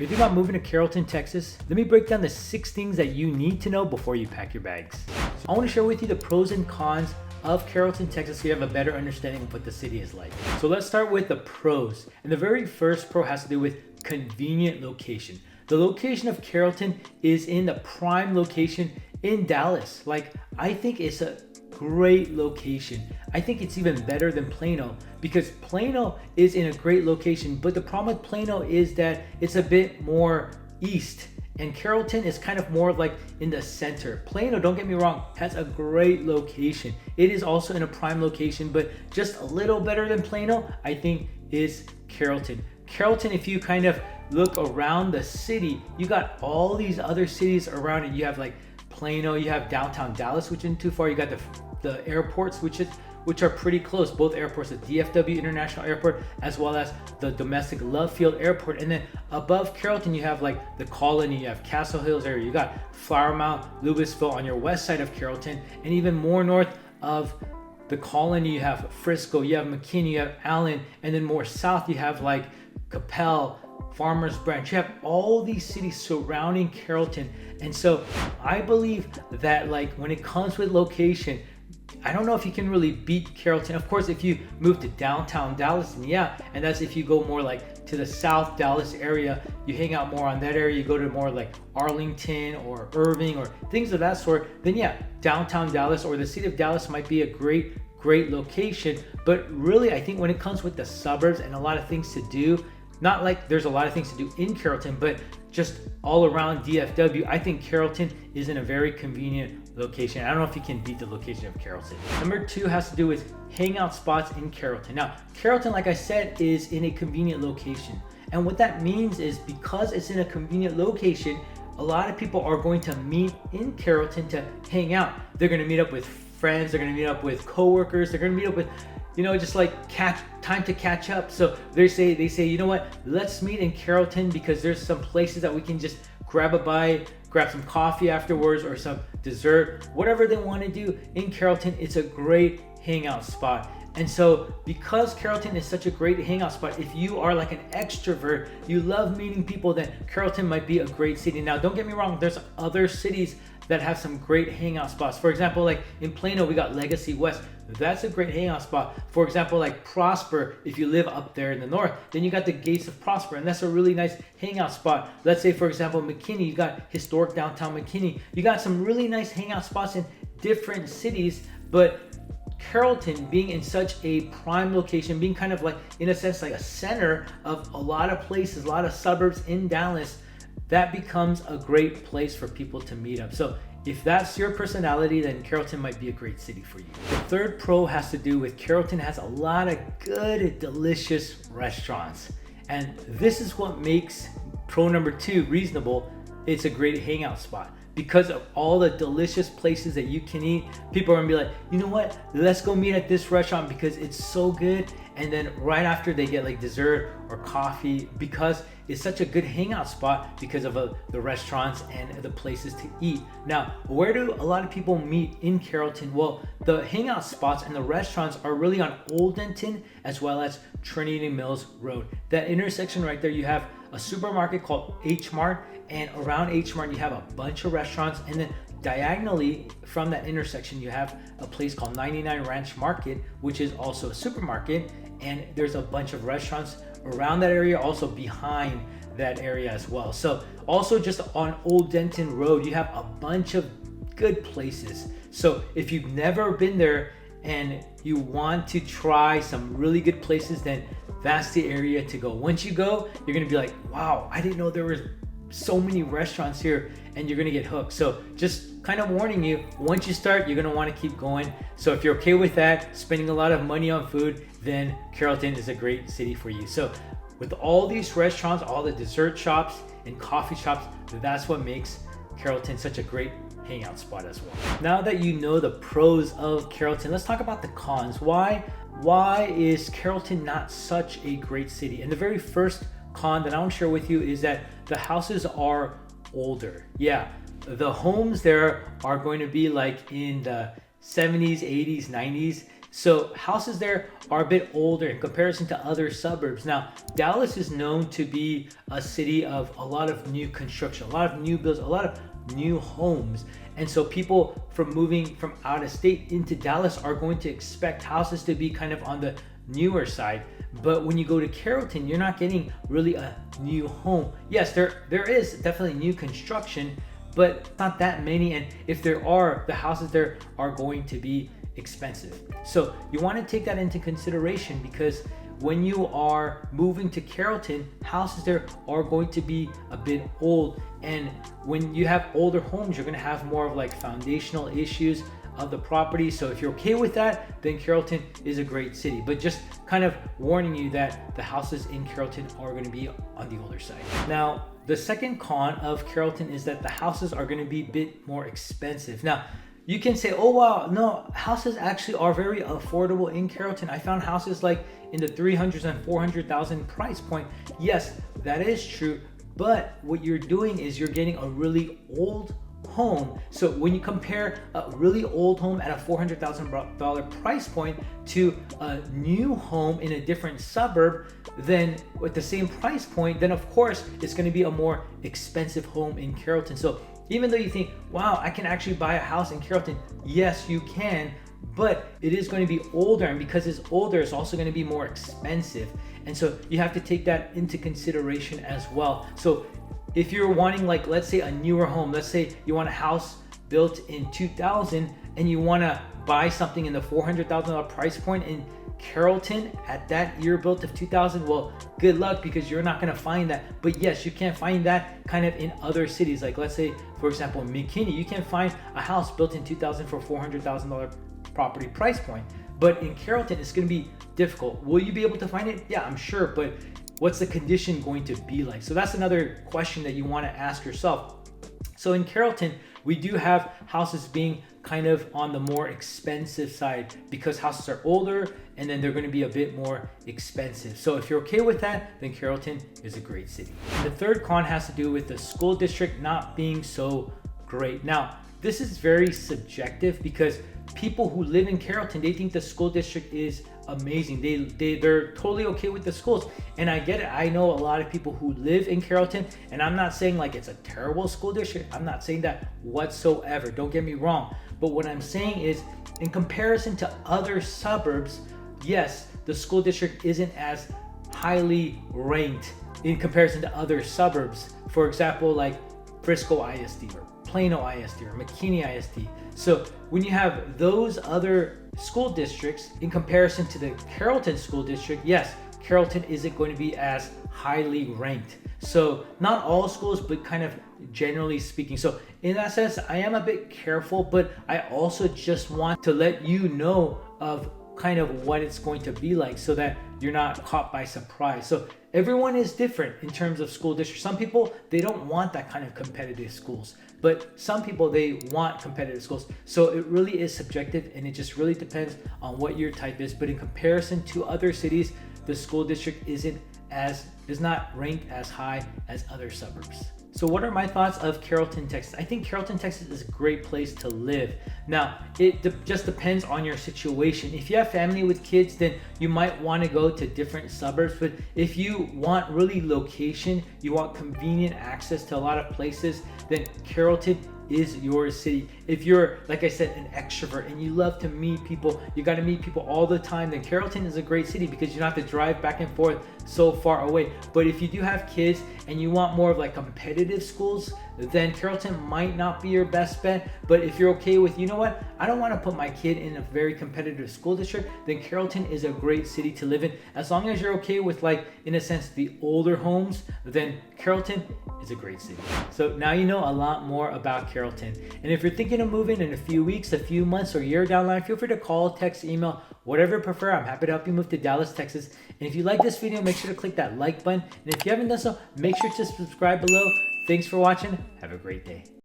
If you're about moving to Carrollton, Texas, let me break down the 6 things that you need to know before you pack your bags. I want to share with you the pros and cons of Carrollton, Texas, so you have a better understanding of what the city is like. So let's start with the pros. And the very first pro has to do with convenient location. The location of Carrollton is in the prime location in Dallas. I think it's a great location. I think it's even better than Plano because Plano is in a great location, but the problem with Plano is that it's a bit more east and Carrollton is kind of more like in the center. Plano, don't get me wrong, has a great location. It is also in a prime location, but just a little better than Plano, I think, is Carrollton. Carrollton, if you kind of look around the city, you got all these other cities around it. You have like Plano, you have downtown Dallas, which isn't too far. You got the airports, which are pretty close. Both airports, the DFW International Airport, as well as the domestic Love Field Airport. And then above Carrollton, you have like the Colony, you have Castle Hills area, you got Flower Mound, Louisville on your west side of Carrollton, and even more north of the Colony, you have Frisco, you have McKinney, you have Allen, and then more south, you have like Capel, Farmers Branch. You have all these cities surrounding Carrollton. And so I believe that when it comes with location, I don't know if you can really beat Carrollton. Of course, if you move to downtown Dallas, and yeah, and that's if you go more to the South Dallas area, you hang out more on that area, you go to more like Arlington or Irving or things of that sort, then yeah, downtown Dallas or the city of Dallas might be a great location. But really, I think when it comes with the suburbs and a lot of things to do, not like there's a lot of things to do in Carrollton, but just all around DFW, I think Carrollton is in a very convenient location. I don't know if you can beat the location of Carrollton. Number 2 has to do with hangout spots in Carrollton. Now, Carrollton, like I said, is in a convenient location. And what that means is because it's in a convenient location, a lot of people are going to meet in Carrollton to hang out. They're going to meet up with friends, they're going to meet up with coworkers, they're going to meet up with just time to catch up. So they say, you know what, let's meet in Carrollton because there's some places that we can just grab a bite, grab some coffee afterwards or some dessert, whatever they want to do in Carrollton. It's a great hangout spot. And so because Carrollton is such a great hangout spot, if you are like an extrovert, you love meeting people, then Carrollton might be a great city. Now, don't get me wrong, there's other cities that have some great hangout spots. For example, like in Plano, we got Legacy West. That's a great hangout spot. For example, like Prosper, if you live up there in the north, then you got the Gates of Prosper, and that's a really nice hangout spot. Let's say, for example, McKinney, you got historic downtown McKinney. You got some really nice hangout spots in different cities, but Carrollton being in such a prime location, being kind of like, in a sense, like a center of a lot of places, a lot of suburbs in Dallas, that becomes a great place for people to meet up. So if that's your personality, then Carrollton might be a great city for you. The third pro has to do with Carrollton has a lot of good, delicious restaurants. And this is what makes pro number 2 reasonable. It's a great hangout spot. Because of all the delicious places that you can eat, people are gonna be like, you know what, let's go meet at this restaurant because it's so good. And then right after, they get like dessert or coffee because it's such a good hangout spot because of the restaurants and the places to eat. Now, where do a lot of people meet in Carrollton? Well, the hangout spots and the restaurants are really on Old Denton as well as Trinity Mills Road. That intersection right there, you have a supermarket called H Mart, and around H Mart you have a bunch of restaurants, and then diagonally from that intersection you have a place called 99 Ranch Market, which is also a supermarket, and there's a bunch of restaurants around that area, also behind that area as well. So also just on Old Denton Road, you have a bunch of good places. So if you've never been there and you want to try some really good places, then that's the area to go. Once you go, you're gonna be like, wow, I didn't know there was so many restaurants here, and you're gonna get hooked. So just kind of warning you, once you start, you're gonna want to keep going. So if you're okay with that, spending a lot of money on food, then Carrollton is a great city for you. So with all these restaurants, all the dessert shops and coffee shops, that's what makes Carrollton such a great hangout spot as well. Now that you know the pros of Carrollton, let's talk about the cons. Why is Carrollton not such a great city? And the very first con that I want to share with you is that the houses are older. Yeah, the homes there are going to be like in the 70s, 80s, 90s. So houses there are a bit older in comparison to other suburbs. Now, Dallas is known to be a city of a lot of new construction, a lot of new builds, a lot of new homes. And so people from moving from out of state into Dallas are going to expect houses to be kind of on the newer side. But when you go to Carrollton, you're not getting really a new home. Yes, there is definitely new construction, but not that many. And if there are, the houses there are going to be expensive. So you want to take that into consideration, because when you are moving to Carrollton, houses there are going to be a bit old. And when you have older homes, you're going to have more of like foundational issues of the property. So if you're okay with that, then Carrollton is a great city. But just kind of warning you that the houses in Carrollton are going to be on the older side. Now, the second con of Carrollton is that the houses are going to be a bit more expensive. Now, you can say, oh wow, no, houses actually are very affordable in Carrollton. I found houses like in the 300s and 400,000 price point. Yes, that is true. But what you're doing is you're getting a really old home. So when you compare a really old home at a $400,000 price point to a new home in a different suburb, then with the same price point, then of course it's going to be a more expensive home in Carrollton. So even though you think, wow, I can actually buy a house in Carrollton, yes, you can, but it is going to be older, and because it's older, it's also going to be more expensive. And so you have to take that into consideration as well. So if you're wanting, like, let's say a newer home, let's say you want a house built in 2000 and you want to buy something in the $400,000 price point in Carrollton at that year built of 2000, well, good luck, because you're not going to find that. But yes, you can find that kind of in other cities. Like, let's say, for example, in McKinney, you can find a house built in 2000 for $400,000 property price point. But in Carrollton, it's going to be difficult. Will you be able to find it? Yeah, I'm sure. But what's the condition going to be like? So that's another question that you want to ask yourself. So in Carrollton, we do have houses being kind of on the more expensive side because houses are older and then they're going to be a bit more expensive. So if you're okay with that, then Carrollton is a great city. The third con has to do with the school district not being so great. Now, this is very subjective because people who live in Carrollton, they think the school district is amazing. They're totally okay with the schools, and I get it. I know a lot of people who live in Carrollton, and I'm not saying like it's a terrible school district. I'm not saying that whatsoever. Don't get me wrong. But what I'm saying is, in comparison to other suburbs, yes, the school district isn't as highly ranked in comparison to other suburbs. For example, like Frisco ISD or Plano ISD or McKinney ISD. So when you have those other school districts in comparison to the Carrollton school district, yes, Carrollton isn't going to be as highly ranked. So not all schools, but kind of generally speaking. So in that sense, I am a bit careful, but I also just want to let you know of kind of what it's going to be like so that you're not caught by surprise. So everyone is different in terms of school districts. Some people, they don't want that kind of competitive schools, but some people, they want competitive schools. So it really is subjective, and it just really depends on what your type is. But in comparison to other cities, the school district is not ranked as high as other suburbs. So what are my thoughts of Carrollton, Texas? I think Carrollton, Texas is a great place to live. Now, it just depends on your situation. If you have family with kids, then you might want to go to different suburbs. But if you want really location, you want convenient access to a lot of places, then Carrollton is your city. If you're, like I said, an extrovert and you love to meet people, you got to meet people all the time, then Carrollton is a great city because you don't have to drive back and forth so far away. But if you do have kids and you want more of like competitive schools, then Carrollton might not be your best bet. But if you're okay with, you know what, I don't want to put my kid in a very competitive school district, then Carrollton is a great city to live in. As long as you're okay with, like, in a sense, the older homes, then Carrollton is a great city. So now you know a lot more about Carrollton. And if you're thinking of moving in a few weeks, a few months, or a year down the line, feel free to call, text, email, whatever you prefer. I'm happy to help you move to Dallas, Texas. And if you like this video, make sure to click that like button. And if you haven't done so, make sure to subscribe below. Thanks for watching. Have a great day.